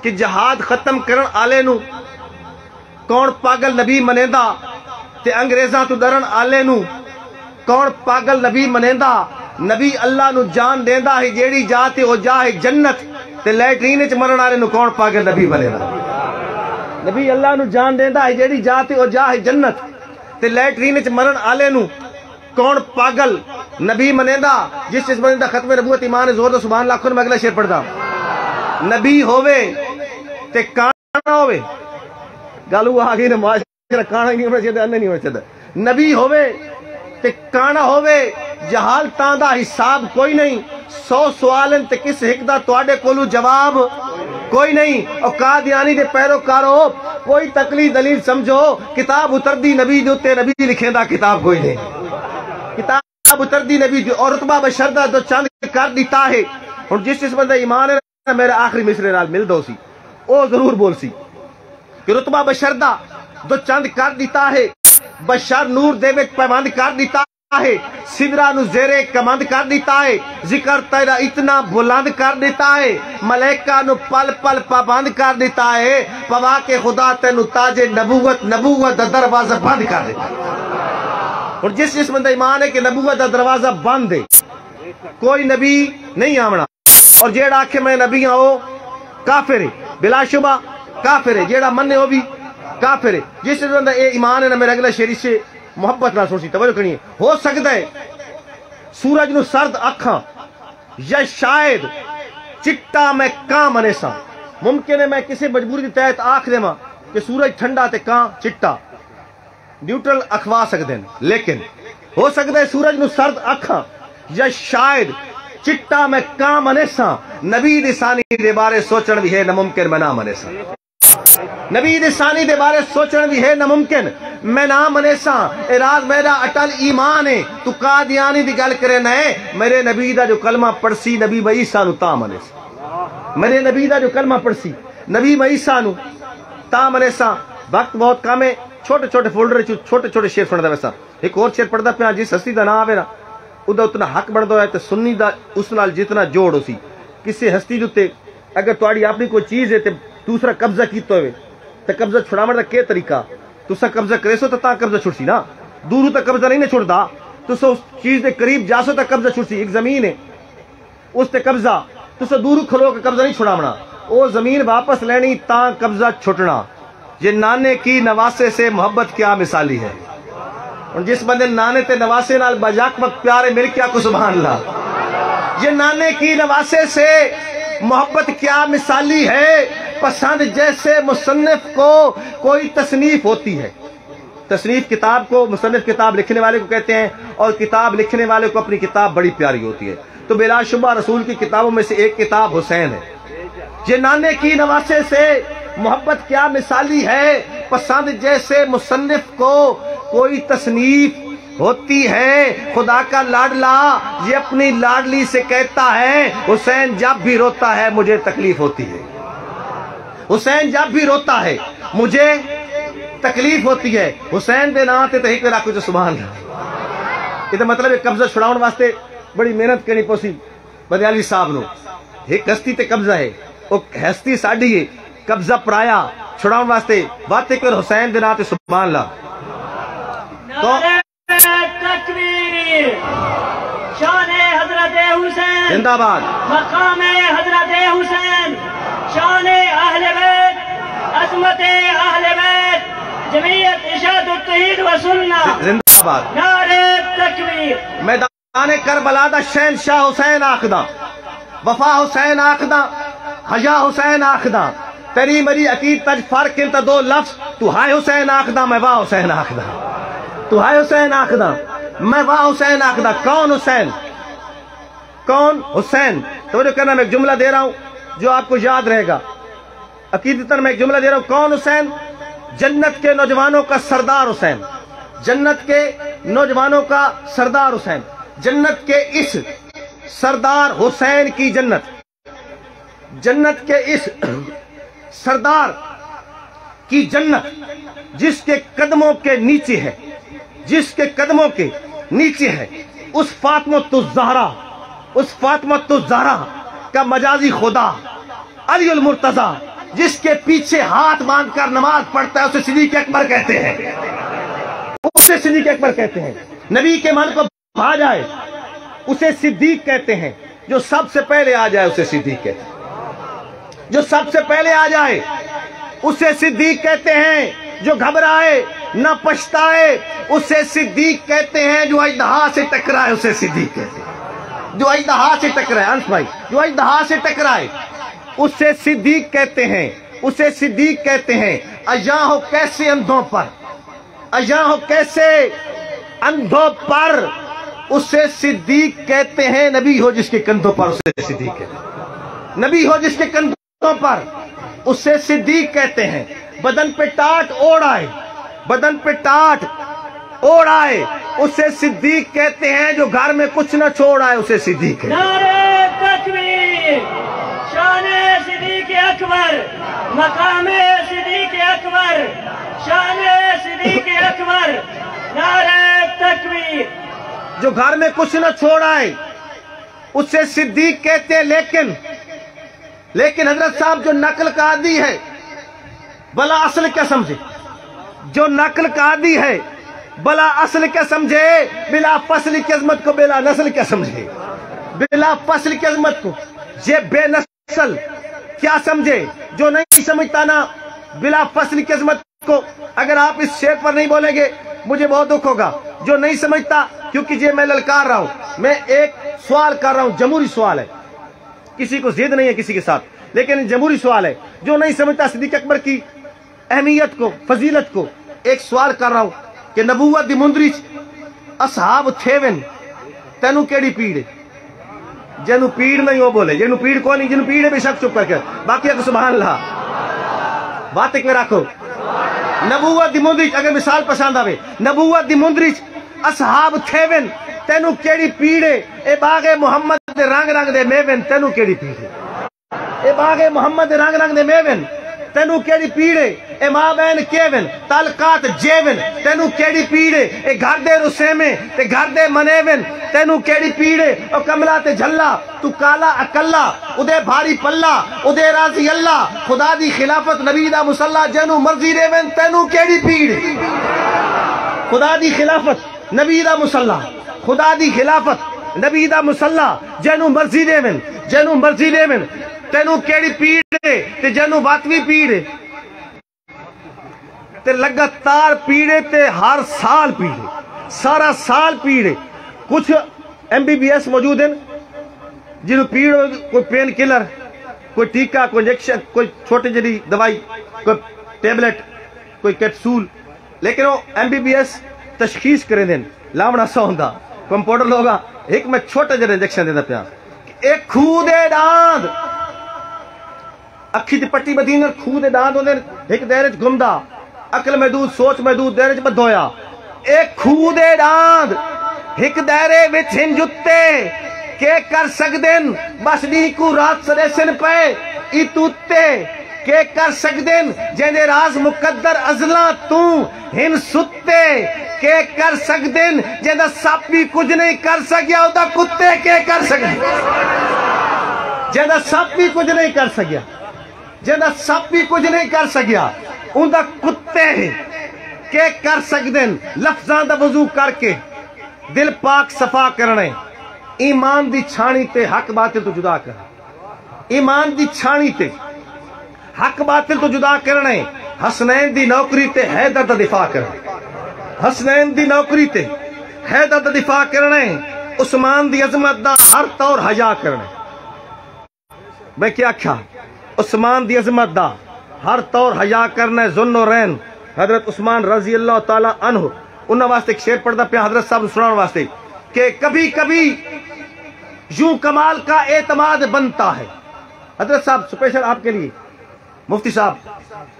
کہ جہاد ختم کرن آلے نو کون پاگل نبی منیندا تے انگریزاں تو ڈرن آلے نو کون پاگل نبی منیندا نبی اللہ نو جان دیندا ہے جیڑی جا تے او جا ہے جنت تے لیٹرین وچ مرن آلے نو کون پاگل نبی منیندا نبی اللہ نو جان دیندا ہے جیڑی جا تے او جا ہے جنت تے لیٹرین وچ مرن آلے نو کون پاگل نبی منیندا جس منیندا ختم نبوت ایمان زور دو سبحان اللہ میں اگلا شعر پڑھدا نبی ہووے تے کانا ہووے گالو آ گئی نا معاشرہ کانا نہیں ہونا چاہیے نہیں ہونا چاہیے نبی ہووے تے کانا ہووے جہالتاں دا حساب کوئی نہیں 100 سوالن تے کس ہک دا تواڈے کولو جواب کوئی نہیں اور قادیانی دے پیروکارو کوئی تقلید دلیل سمجھو کتاب اتردی نبی دے تے نبی لکھیندا کتاب کوئی نہیں کتاب اتردی نبی دے اور رتبہ بشردہ دو چند کر دیتا ہے اور جس بندہ ایمان ہے میرے آخری مصرے نال مل دو سی او ضرور بول سی کہ رتبہ بشردہ دو چند کر دیتا ہے بشر نور دے وچ پیوند کر دیتا ہے سدرا نو زیرے کمند کر دیتا ہے ذکر تیرا اتنا بلند کر دیتا ہے ملائکہ نو پل پل پابند کر دیتا ہے پوا کے خدا تینو تاج نبوت دا دروازہ بند کر دیتا ہے اور جس بندہ ایمان ہے کہ نبوت دا دروازہ بند ہے کوئی نبی نہیں آمنا اور جیڑا آکھے میں نبی ہوں کافر ہے بلا شبہ کافر ہے جیڑا مننے ہو بھی کافر ہے جس بندہ اے ایمان ہے نا میرے اگلا شیری سے محبت نہ سوچی توجہ کرنی ہے ہو سکتا ہے سورج نو سرد اکھاں یا شاید چٹا میں کاں منے سا ممکن ہے میں کسی مجبوری دی تحت آکھ دے ماں کہ سورج ٹھنڈا تے کاں چٹا نیوٹرل اخوا سکتے ہیں لیکن ہو سکتا ہے سورج نو سرد اکھاں یا شاید چٹا میں کاں منے سا نبی دی ثانی دے بارے سوچن بھی ہے ناممکن میں نہ منے سا نبی دے ثانی دے بارے سوچن بھی ہے ناممکن میں نہ منے سا اراز میرا اٹل ایمان ہے تو قادیانی دی گل کرے نئے میرے نبی دا جو کلمہ پڑسی نبی عیسیٰ نو تا منے سا میرے نبی دا جو کلمہ پڑسی نبی عیسیٰ نو تا منے سا وقت بہت کم ہے چھوٹے چھوٹے فولڈر چھوٹے چھوٹے شعر سندا ویسا ایک اور شعر پڑھدا پیا جس ہستی دا نام آوے نا ادا اتنا حق بندا ہے تے سنی دا اس نال جتنا جوڑ ہو سی کسی ہستی جو تے اگر تواڈی اپنی کوئی چیز ہے تے دوسرا قبضہ کیتا ہوئے تے قبضہ چھڑاون دا کی طریقہ تسا قبضہ کرے سو تا قبضہ چھڑسی نا دوروں تے قبضہ نہیں چھڑدا تسا اس چیز دے قریب جاسو تے قبضہ چھڑسی ایک زمین ہے اس تے قبضہ تسا دور کھلو کے قبضہ نہیں چھڑاونا او زمین واپس لینی تا قبضہ چھٹنا یہ نانے کی نواسے سے محبت کیا مثالی ہے اور جس بندے نانے تے نواسے نال بجاک وقت پیارے مل کیا کو سبحان اللہ یہ نانے کی نواسے سے محبت کیا مثالی ہے پسند جیسے مصنف کو کوئی تصنیف ہوتی ہے تصنیف کتاب کو مصنف کتاب لکھنے والے کو کہتے ہیں اور کتاب لکھنے والے کو اپنی کتاب بڑی پیاری ہوتی ہے تو بلا شبہ رسول کی کتابوں میں سے ایک کتاب حسین ہے یہ نانے کی نواسے سے محبت کیا مثالی ہے پسند جیسے مصنف کو کوئی تصنیف ہوتی ہے خدا کا لاڈلا یہ اپنی لاڈلی سے کہتا ہے حسین جب بھی روتا ہے مجھے تکلیف ہوتی ہے حسین جب بھی روتا ہے مجھے تکلیف ہوتی ہے حسین دے نام تے تحقیق رکھو جو سبحان اللہ یہ مطلب ہے قبضہ چھڑاؤن واسطے بڑی محنت کرنی پوسی بدیالی صاحب نو ایک ہستی تے قبضہ ہے وہ ہستی ساڈی ہے قبضہ پرایا چھڑاؤن واسطے باتیں کر حسین دے نام تے سبحان اللہ تو تکبیر شان حضرت حسین زندہ باد مقام حضرت حسین شان اہل بیت عظمت اہل بیت جمعیت ارشاد التوحید و سنت زندہ باد نعرہ تکبیر میدان کربلا دا شہنشاہ حسین آخدا وفا حسین آخدا حیا حسین آخدا تیری میری عقید تج فرق انتا دو لفظ تو ہائے حسین آخدا میں واہ حسین آخدا تو ہائے حسین آخدا میں واہ حسین آخدا کون حسین کون حسین توجہ کرنا میں ایک جملہ دے رہا ہوں جو آپ کو یاد رہے گا عقیدتاً میں ایک جملہ دے رہا ہوں کون حسین جنت کے نوجوانوں کا سردار حسین جنت کے نوجوانوں کا سردار حسین جنت کے اس سردار حسین کی جنت کے اس سردار کی جنت جس کے قدموں کے نیچے ہے جس کے قدموں کے نیچے ہے اس فاطمۃ الزہرا کا مجازی خدا علی المرتضی جس کے پیچھے ہاتھ باندھ کر نماز پڑھتا ہے اسے صدیق اکبر کہتے ہیں، اسے صدیق اکبر کہتے ہیں۔ نبی کے من کو بھا جائے اسے صدیق کہتے ہیں، جو سب سے پہلے آ جائے اسے صدیق کہتے ہیں، جو سب سے پہلے آ جائے اسے صدیق کہتے ہیں، جو گھبرائے نہ پچھتائے اسے صدیق کہتے ہیں، جو اژدہا سے ٹکرائے اسے صدیق کہتے ہیں، جو اژدہا سے ٹکرائے، انس بھائی، جو اژدہا سے ٹکرائے اسے صدیق کہتے ہیں، اسے صدیق کہتے ہیں۔ اجاں ہو کیسے اندھوں پر، اجاں ہو کیسے اندھوں پر اسے صدیق کہتے ہیں، نبی ہو جس کے کندھوں پر اسے صدیق کہتے ہیں، نبی ہو جس کے کندھوں پر اسے صدیق کہتے ہیں۔ بدن پہ ٹاٹ اوڑھ آئے، بدن پہ ٹاٹ اوڑھ آئے اسے صدیق کہتے ہیں، جو گھر میں کچھ نہ چھوڑ آئے اسے صدیق کہتے ہیں۔ نعرہ تکبیر، شان صدیق اکبر، مقام صدیق اکبر، شان صدیق اکبر، نعرہ تکبیر۔ جو گھر میں کچھ نہ چھوڑ آئے اسے صدیق کہتے ہیں، لیکن حضرت صاحب جو نقل کا عادی ہے بلا اصل کیا سمجھے، جو نقل کا عادی ہے بلا اصل کیا سمجھے، بلا فصل کی عظمت کو بلا نسل کیا سمجھے، بلا فصل کی عظمت کو یہ بے نسل کیا سمجھے، جو نہیں سمجھتا نا بلا فصل کی عظمت کو، اگر آپ اس شعر پر نہیں بولیں گے مجھے بہت دکھ ہوگا، جو نہیں سمجھتا، کیونکہ یہ میں للکار رہا ہوں، میں ایک سوال کر رہا ہوں، جمہوری سوال ہے، کسی کو ضد نہیں ہے کسی کے ساتھ، لیکن جمہوری سوال ہے، جو نہیں سمجھتا صدیق اکبر کی اہمیت کو، فضیلت کو، ایک سوال کر رہا ہوں کہ نبوت دی مندری اصحاب تھیون تینو کیڑی پیڑ، جنو پیڑ نہیں وہ بولے، جنو پیڑ کو نہیں، جنو پیڑ ہے بے شک چپ کر کے، باقی ہے سبحان اللہ، بات ایک میں رکھو۔ نبوت دی مندری اگر مثال پسند آوے، نبوت دی مندری اصحاب تھیون تینو کیڑی پیڑ ہے، اے باغ محمد دے رنگ رنگ دے میون تینو کیڑی پیڑ ہے، اے باغ محمد دے رنگ رنگ دے میون تینو کیڑی پیڑ ہے، اے ماں بہن کیون تعلقات جیون تینو کیڑی پیڑ ہے، اے گھر دے رسیمے تے گھر دے منیون تینو کیڑی پیڑ ہے، او کملا تے جھلا تو کالا اکلا ادے بھاری پلا ادے راضی اللہ خدا دی خلافت نبی دا مصلی جنو مرضی ریون تینو کیڑی پیڑ ہے، خدا دی خلافت نبی دا مصلی، خدا دی خلافت نبی دا مصلی جنو مرضی ریون، جنو مرضی ریون تینو کیڑی پیڑ ہے، تے جنو باطوی پیڑ ہے، تے لگاتار پیڑے تے ہر سال پیڑے، سارا سال پیڑے۔ کچھ ایم بی بی ایس موجود ہیں جنہوں پیڑ کوئی پین کلر، کوئی ٹیکہ، کوئی انجیکشن، کوئی چھوٹی جڑی دوائی، کوئی ٹیبلٹ، کوئی کیپسول، لیکن وہ ایم بی بی ایس تشخیص کریں دیں لاونا سا ہوندا، کمپاؤنڈر لوگا ایک میں چھوٹا جڑا انجیکشن دینا پیا، ایک خودے ڈاند اکھی دی پٹی بدین خودے ڈاند ہوندے، ایک دائرے چ گھمدا، عقل محدود سوچ محدود دائرے چ بدھویا، ایک خودے ڈاند ایک دائرے وچ ہن جتے کہ کر سکدن بس دی کو رات سریسن پہ ای توتے کہ کر سکدن جیندے راز مقدر ازلاں تو ہن ستے کہ کر سکدن جیندہ سپ بھی کچھ نہیں کر سکیا ادا کتے کہ کر سکدن، جیندہ سپ بھی کچھ نہیں کر سکیا، جیندہ سپ بھی کچھ نہیں کر سکیا اندہ کتے ہیں کہ کر سکدن۔ لفظاں دا وضو کر کے دل پاک صفا کرنے، ایمان دی چھانی تے حق باطل تو جدا کرنے، ایمان دی چھانی تے حق باطل تو جدا کرنے، حسنین دی نوکری تے حیدر دا دفاع کرنے، حسنین دی نوکری تے حیدر دا دفاع کرنے، عثمان دی عظمت دا ہر طور حیا کرنے۔ میں کیا کھا عثمان دی عظمت دا ہر طور حیا کرنے، ذوالنورین حضرت عثمان رضی اللہ تعالیٰ عنہ، انہوں واسطے ایک شعر پڑھتا پیا حضرت صاحب سنان واسطے کہ کبھی کبھی یوں کمال کا اعتماد بنتا ہے، حضرت صاحب سپیشل آپ کے لیے مفتی صاحب،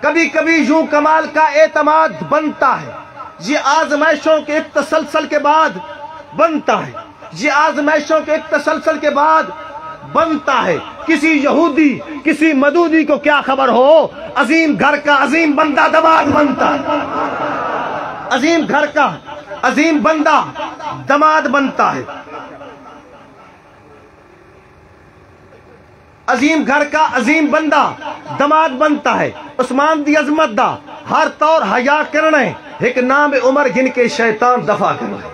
کبھی کبھی یوں کمال کا اعتماد بنتا ہے، یہ آزمائشوں کے ایک تسلسل کے بعد بنتا ہے، یہ آزمائشوں کے ایک تسلسل کے بعد بنتا ہے۔ کسی یہودی کسی مدودی کو کیا خبر ہو، عظیم گھر کا عظیم بندہ دماد بنتا ہے، عظیم گھر کا عظیم بندہ دماد بنتا ہے۔ عظیم گھر کا عظیم بندہ دماد بنتا ہے، عثمان دی عظمت دا ہر طور حیا کرنا ہے، ایک نام عمر گن کے شیطان دفع کرنا ہے،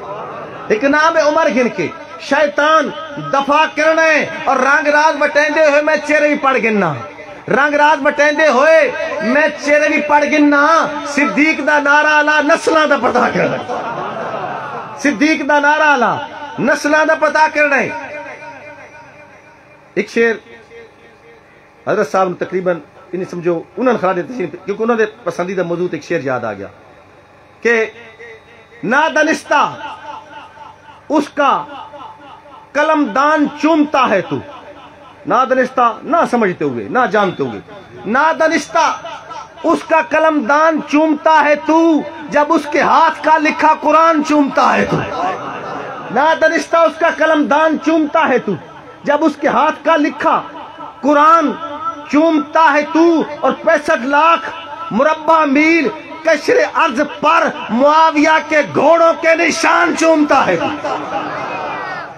ایک نام عمر گن کے شیطان دفع کرنا ہے۔ اور رنگ راز بٹیندے ہوئے میں چہرے بھی پڑھ گننا، رنگ راز بٹیندے ہوئے میں چہرے بھی پڑھ گننا، صدیق دا نعرہ الا نسلاں دا پتہ کرنا ہے، صدیق دا نعرہ الا نسلاں دا پتہ کرنا ہے۔ ایک شعر حضرت صاحب نے تقریباً انہیں سمجھو انہوں نے خرا دیتے ہیں کیونکہ انہوں نے پسندیدہ موضوع ایک شعر یاد آ گیا کہ نادانستہ اس کا قلم دان چومتا ہے تو، نادانستہ نہ سمجھتے ہوئے نہ جانتے ہوئے، نادانستہ اس کا قلم دان چومتا ہے تو، جب اس کے ہاتھ کا لکھا قرآن چومتا ہے تو، نادانستہ اس کا قلم دان چومتا ہے تو، جب اس کے ہاتھ کا لکھا قرآن چومتا ہے تو، اور 65 لاکھ مربع میل کشر ارض پر معاویہ کے گھوڑوں کے نشان چومتا ہے تو،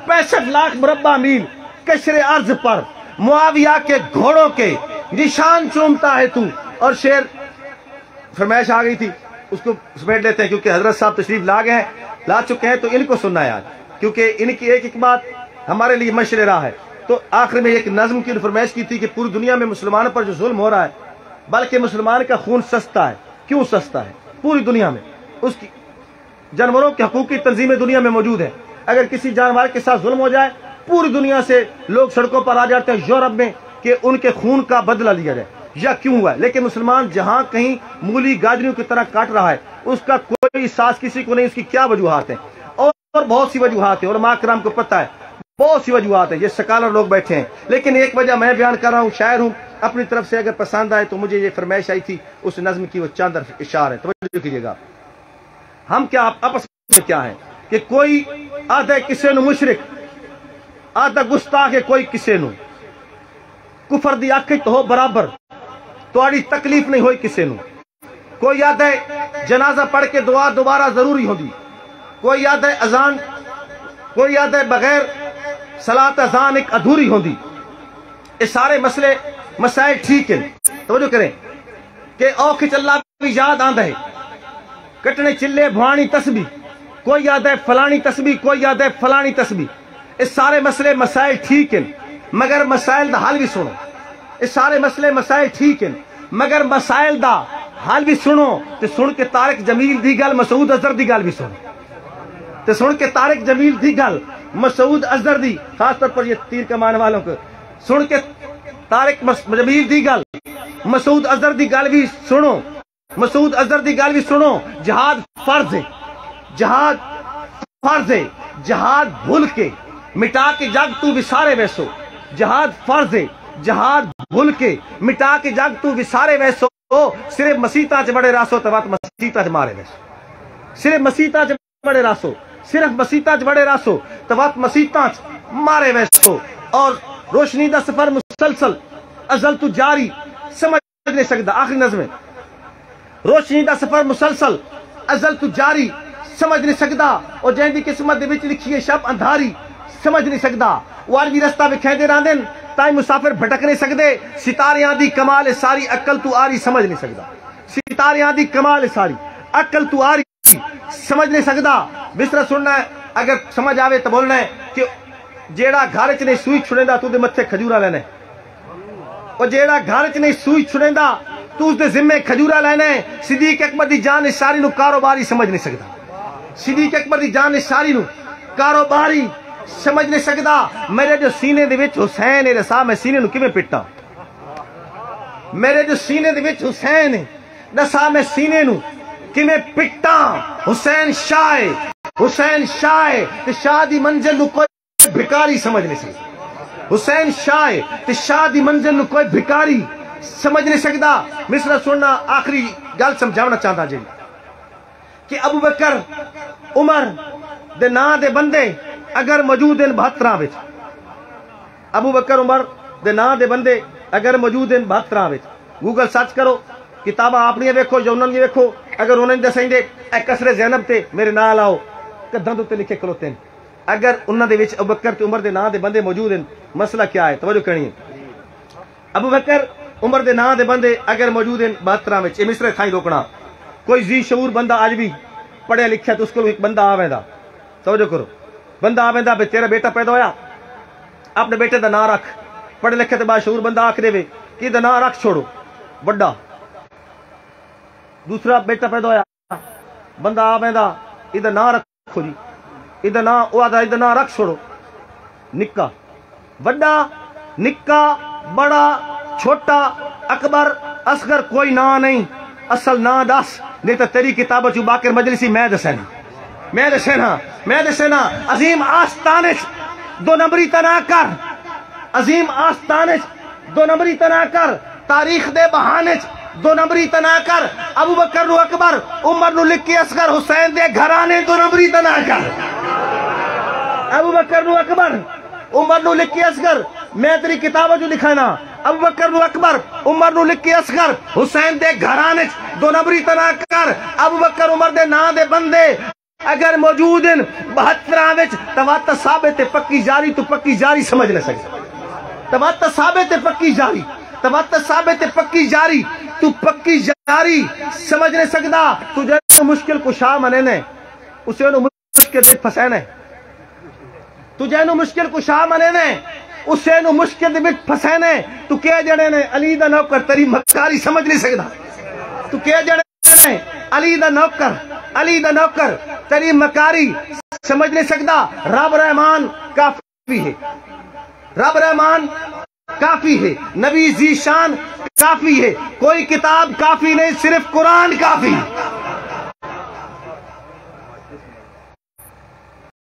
65 لاکھ مربع میل کشر ارض پر معاویہ کے گھوڑوں کے نشان چومتا ہے تو۔ اور شعر فرمائش آ گئی تھی، اس کو سمیٹ لیتے ہیں کیونکہ حضرت صاحب تشریف لا چکے ہیں، تو ان کو سننا ہے آج، کیونکہ ان کی ایک ایک بات ہمارے لیے مشعل راہ ہے۔ تو آخر میں ایک نظم کی فرمائش کی تھی کہ پوری دنیا میں مسلمانوں پر جو ظلم ہو رہا ہے، بلکہ مسلمان کا خون سستا ہے۔ کیوں سستا ہے؟ پوری دنیا میں اس کی جانوروں کے حقوق کی تنظیمیں دنیا میں موجود ہیں، اگر کسی جانور کے ساتھ ظلم ہو جائے پوری دنیا سے لوگ سڑکوں پر آ جاتے ہیں یورپ میں کہ ان کے خون کا بدلہ لیا جائے، یا کیوں ہوا ہے؟ لیکن مسلمان جہاں کہیں مولی گاجریوں کی طرح کاٹ رہا ہے، اس کا کوئی احساس کسی کو نہیں۔ اس کی کیا وجوہات ہیں؟ اور بہت سی وجوہات ہیں، علماء کرام کو پتہ ہے بہت سی وجوہات ہیں، یہ سکالر لوگ بیٹھے ہیں، لیکن ایک وجہ میں بیان کر رہا ہوں، شاعر ہوں، اپنی طرف سے اگر پسند آئے تو مجھے یہ فرمائش آئی تھی اس نظم کی، وہ چند اشعار ہے، توجہ کیجیے گا۔ ہم کیا آپس میں کیا ہیں کہ کوئی آدھے کسے نو مشرک، آدھا گستاخ کوئی کسے نو، کفر دی آنکھ تو ہو برابر، تواڈی تکلیف نہیں ہوئی کسے نو، کوئی آدھے جنازہ پڑھ کے دعا دوبارہ ضروری ہوندی، کوئی آدھے اذان، کوئی آدھے بغیر صلاۃ اذان ایک ادھوری ہوندی۔ یہ سارے مسئلے مسائل ٹھیک ہیں، توجہ کریں کہ اوکھ چلا بھی یاد آندا ہے، کٹنے چلے بھوانی تسبیح، کوئی یاد ہے فلانی تسبیح، کوئی یاد ہے فلانی تسبیح۔ اس سارے مسئلے مسائل ٹھیک ہیں، مگر مسائل دا حل بھی سنو۔ اس سارے مسئلے مسائل ٹھیک ہیں، مگر مسائل دا حل بھی سنو۔ تے سن کے طارق جمیل دی گل، مسعود اظہر دی گل بھی سنو۔ تے سن کے طارق جمیل دی گل، مسعود اظہر دی، خاص طور پر یہ تیر کمان والوں کو، سن کے طارق جمیل دی گل، مسعود اظہر دی گل بھی سنو، مسعود اظہر دی گل بھی سنو۔ جہاد فرض ہے، جہاد فرض ہے، جہاد بھول کے مٹا کے جگ تو وسارے ویسو، جہاد فرض ہے، جہاد بھول کے مٹا کے جگ تو وسارے ویسو، صرف مسیطاں چ بڑے راسو توات مسیطاں چ مارے ویسو، صرف مسیطاں چ بڑے راسو، صرف مسیطاں چ بڑے راسو توات مسیطاں چ مارے ویسو۔ اور روشنی دا سفر مسلسل ازل تو جاری، سمجھ نہیں سکتا، آخری نظم ہے، روشنی دا سفر مسلسل ازل تو جاری، سمجھ نہیں سکتا، اور جہاں دی قسمت دے وچ لکھی ہے شب اندھاری، سمجھ نہیں سکتا۔ وہ عربی رستہ وکھیندے رہندے تائیں مسافر بھٹک نہیں سکدے، ستاریاں دی کمال ہے ساری، عقل تو آری سمجھ نہیں سکدا، ستاریاں دی کمال ہے ساری، عقل تو آری سمجھ نہیں سکدا۔ بسرا سننا ہے، اگر سمجھ آوے تو بولنا ہے کہ جیڑا گھر چ نہیں سوئی چھڑیندا تو دے متھے کھجورا لینا ہے، اور جیڑا گھر چ نہیں سوئی چھڑیندا تو اس دے ذمے کھجورا لینا ہے۔ صدیق اکبر دی جان نثاری نو کاروباری سمجھ نہیں سکدا، صدیق اکبر دی جان نثاری نو کاروباری سمجھ نہیں سکدا۔ میرے جو سینے دے وچ حسین ہے دسا میں سینے نو کیویں پٹا، میرے جو سینے دے وچ حسین ہے دسا میں سینے نو کیویں پٹا۔ حسین شاہ ہے، حسین شاہ ہے تے شاہ دی منزل نو کوئی بھکاری سمجھ نہیں سکدا، حسین شاہ ہے تے شاہ دی منزل نو کوئی بھکاری سمجھ نہیں سکدا۔ مصرع سننا، آخری گل سمجھاونا چاہتا جی کہ ابو بکر عمر دے نام دے بندے اگر موجود ہیں 72 وچ، ابو بکر عمر دے نام دے بندے اگر موجود ہیں 72 وچ، گوگل سرچ کرو، کتاباں اپنی ویکھو یا انہاں دی ویکھو، اگر انہاں نے دسیں دے اے کسر زینب تے میرے نال آؤ کداں تے لکھے کھلوتے ہیں، اگر انہاں دے وچ ابو بکر تے عمر دے نام دے بندے موجود ہیں، مسئلہ کیا ہے؟ توجہ کرنی ہے، ابو بکر عمر دے نام دے بندے اگر موجود ہیں 72 وچ اے مصرے تھائی روکنا کوئی ذی شعور بندہ اج بھی پڑھیا لکھیا تو اس کو ایک بندہ آویندا توجہ کرو بندہ آویندا بے تیرا بیٹا پیدا ہویا اپنے بیٹے دا نام رکھ پڑھے لکھے تے با شعور بندہ آکھ دے وے کہ دا نام رکھ چھوڑو بڑا دوسرا بیٹا پیدا ہویا بندہ آویندا ادھر نام رکھو جی ادھر نام او آدھا ادھر نام رکھ چھوڑو نکا بڑا نکا بڑا چھوٹا اکبر اصغر کوئی نام نہیں اصل نام دس نہیں تو تیری کتاب چو باقر مجلسی میں دسینا عظیم آستانش دو نمبری تنا کر عظیم آستانش دو نمبری تنا کر تاریخ دے بہانش دو نمبری تنا کر ابو بکر نو اکبر عمر نو لکھی اصغر حسین دے گھرانے دو نمبری تنا کر ابو بکر نو اکبر عمر نو لکھی اصغر میں تیری کتابوں جو لکھانا ابو بکر نو اکبر عمر نو لکھی اصغر حسین دے گھرانے دو نمبری تنا کر ابو بکر عمر دے نا دے بندے اگر موجود ہیں 72 وچ توات ثابت پکی جاری تو پکی جاری سمجھ نہ سکتا توات ثابت پکی جاری توات ثابت پکی جاری تو پکی جاری سمجھ نہیں سکتا تجھے مشکل کشا منے نے اسے نو مشکل دے پھسینے تجھے نو مشکل کشا منے نے اسے نو مشکل دے پھسینے تو کہہ جڑے نے علی دا نوکر تیری مکاری سمجھ نہیں سکتا تو کہہ جڑے نے علی دا نوکر تیری مکاری سمجھ نہیں سکتا رب رحمان کافی ہے رب رحمان کافی ہے نبی ذی شان کافی ہے کوئی کتاب کافی نہیں صرف قرآن کافی